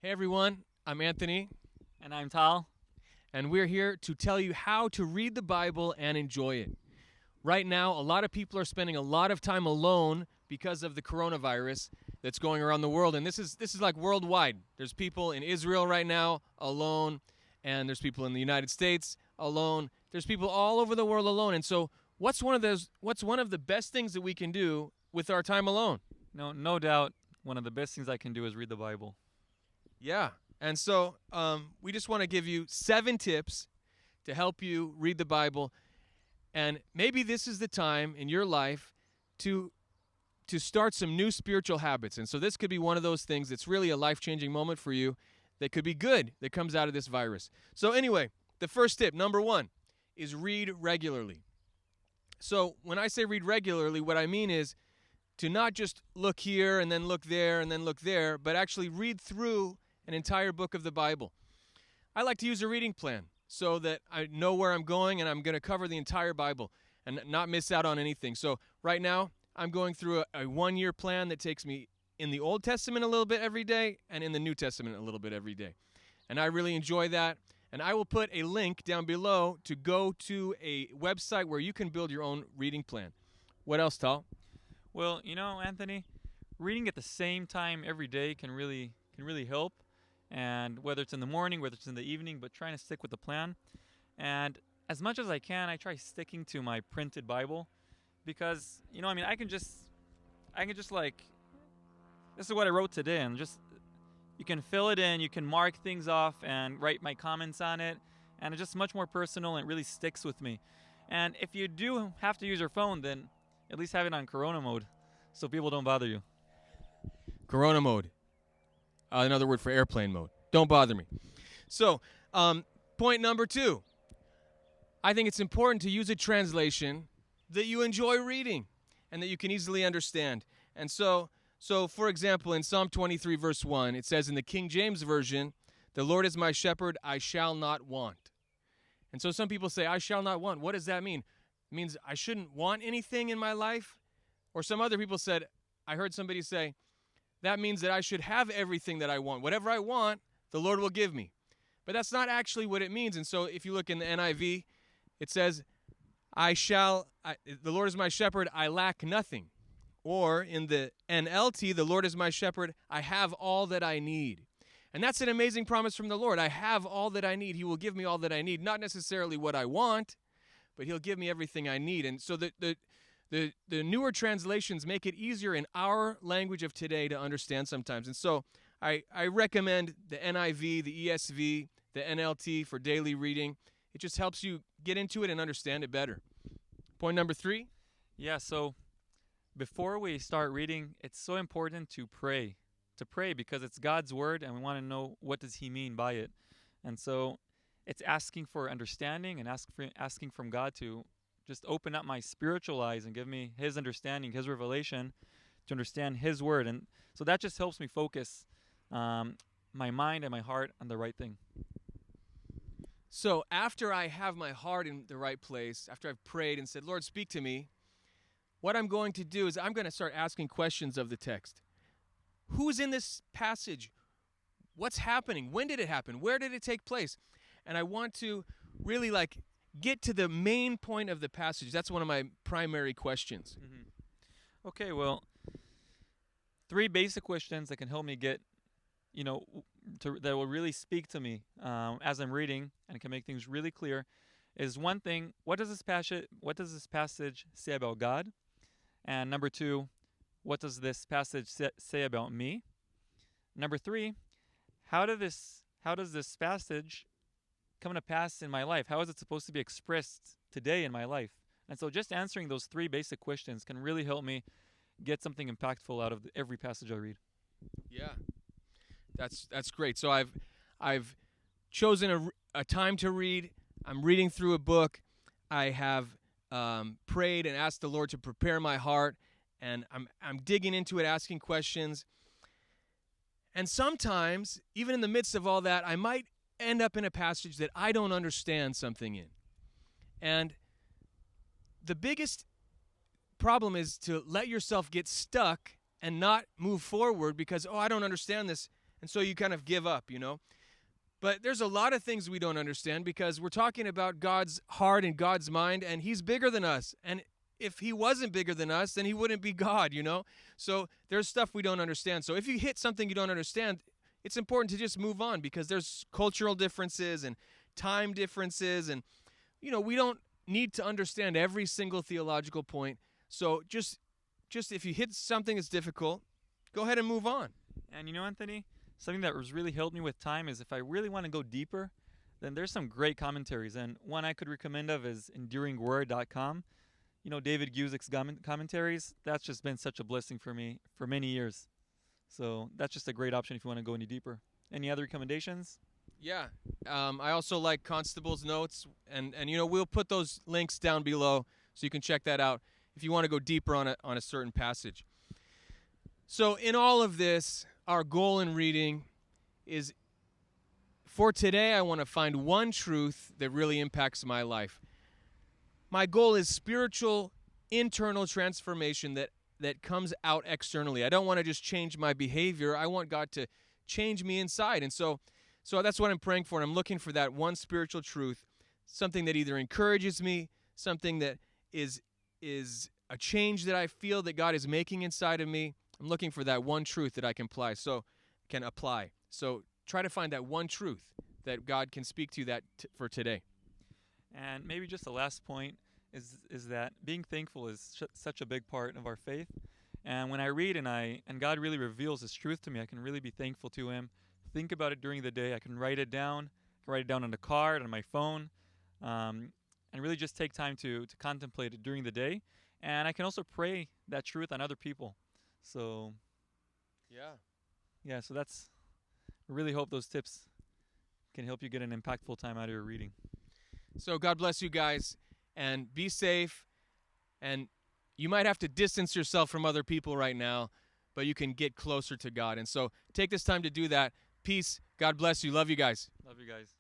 Hey everyone, I'm Anthony, And I'm Tal. and we're here to tell you how to read the Bible and enjoy it. Right now, a lot of people are spending a lot of time alone because of the coronavirus that's going around the world, and this is like worldwide. There's people in Israel right now alone, and there's people in the United States alone. There's people all over the world alone. And so, what's one of the best things that we can do with our time alone? No doubt, one of the best things I can do is read the Bible. Yeah. And so we just want to give you 7 tips to help you read the Bible. And maybe this is the time in your life to start some new spiritual habits. And so this could be one of those things that's really a life-changing moment for you that could be good that comes out of this virus. So anyway, the first tip, number 1, is read regularly. So when I say read regularly, what I mean is to not just look here and then look there and then look there, but actually read through an entire book of the Bible. I like to use a reading plan so that I know where I'm going and I'm going to cover the entire Bible and not miss out on anything. So right now, I'm going through a 1-year plan that takes me in the Old Testament a little bit every day and in the New Testament a little bit every day. And I really enjoy that. And I will put a link down below to go to a website where you can build your own reading plan. What else, Tal? Well, Anthony, reading at the same time every day can really help. And whether it's in the morning, whether it's in the evening, but trying to stick with the plan. And as much as I can, I try sticking to my printed Bible because I can just like this is what I wrote today, and just you can fill it in, you can mark things off and write my comments on it, and it's just much more personal and it really sticks with me. And if you do have to use your phone, then at least have it on Corona mode so people don't bother you. Corona mode. Another word for airplane mode. Don't bother me. So, point number 2. I think it's important to use a translation that you enjoy reading and that you can easily understand. And so for example, in Psalm 23, verse 1, it says in the King James Version, "The Lord is my shepherd, I shall not want." And so some people say, "I shall not want." What does that mean? It means I shouldn't want anything in my life? Or some other people said, I heard somebody say, that means that I should have everything that I want. Whatever I want, the Lord will give me. But that's not actually what it means. And so if you look in the NIV, it says, the Lord is my shepherd, I lack nothing. Or in the NLT, the Lord is my shepherd, I have all that I need. And that's an amazing promise from the Lord. I have all that I need. He will give me all that I need. Not necessarily what I want, but he'll give me everything I need. And so the newer translations make it easier in our language of today to understand sometimes. And so I recommend the NIV, the ESV, the NLT for daily reading. It just helps you get into it and understand it better. Point number 3. Yeah, so before we start reading, it's so important to pray. To pray because it's God's word and we want to know what does he mean by it. And so it's asking for understanding and asking from God to just open up my spiritual eyes and give me his understanding, his revelation to understand his word. And so that just helps me focus my mind and my heart on the right thing. So after I have my heart in the right place, after I've prayed and said, Lord, speak to me, what I'm going to do is I'm going to start asking questions of the text. Who's in this passage? What's happening? When did it happen? Where did it take place? And I want to really get to the main point of the passage. That's one of my primary questions. Okay, well, 3 basic questions that can help me get, that will really speak to me as I'm reading and can make things really clear. Is one thing, what does this passage say about God? And number 2, what does this passage say about me? Number 3, how does this passage come to pass in my life? How is it supposed to be expressed today in my life? And so just answering those 3 basic questions can really help me get something impactful out of every passage I read. Yeah, that's great. So I've chosen a time to read. I'm reading through a book. I have prayed and asked the Lord to prepare my heart, and I'm digging into it, asking questions. And sometimes, even in the midst of all that, I might end up in a passage that I don't understand something in. And the biggest problem is to let yourself get stuck and not move forward because, I don't understand this. And so you kind of give up, you know. But there's a lot of things we don't understand because we're talking about God's heart and God's mind, and He's bigger than us. And if He wasn't bigger than us, then He wouldn't be God, you know? So there's stuff we don't understand. So if you hit something you don't understand, it's important to just move on because there's cultural differences and time differences. And, you know, we don't need to understand every single theological point. So just if you hit something that's difficult, go ahead and move on. And you know, Anthony, something that has really helped me with time is if I really want to go deeper, then there's some great commentaries. And one I could recommend of is enduringword.com. You know, David Gusick's commentaries, that's just been such a blessing for me for many years. So that's just a great option if you want to go any deeper. Any other recommendations? Yeah. I also like Constable's notes, and you know, we'll put those links down below so you can check that out if you want to go deeper on a certain passage. So in all of this, our goal in reading is, for today, I want to find one truth that really impacts my life. My goal is spiritual, internal transformation that comes out externally. I don't want to just change my behavior. I want God to change me inside. And so that's what I'm praying for. And I'm looking for that one spiritual truth, something that either encourages me, something that is a change that I feel that God is making inside of me. I'm looking for that one truth that I can apply. So try to find that one truth that God can speak to you for today. And maybe just the last point is that being thankful is such a big part of our faith. And when I read and God really reveals His truth to me, I can really be thankful to Him. Think about it during the day. I can write it down. I can write it down on a card, on my phone, and really just take time to contemplate it during the day. And I can also pray that truth on other people. So, yeah. So I really hope those tips can help you get an impactful time out of your reading. So God bless you guys, and be safe. And you might have to distance yourself from other people right now, but you can get closer to God. And so take this time to do that. Peace. God bless you. Love you guys. Love you guys.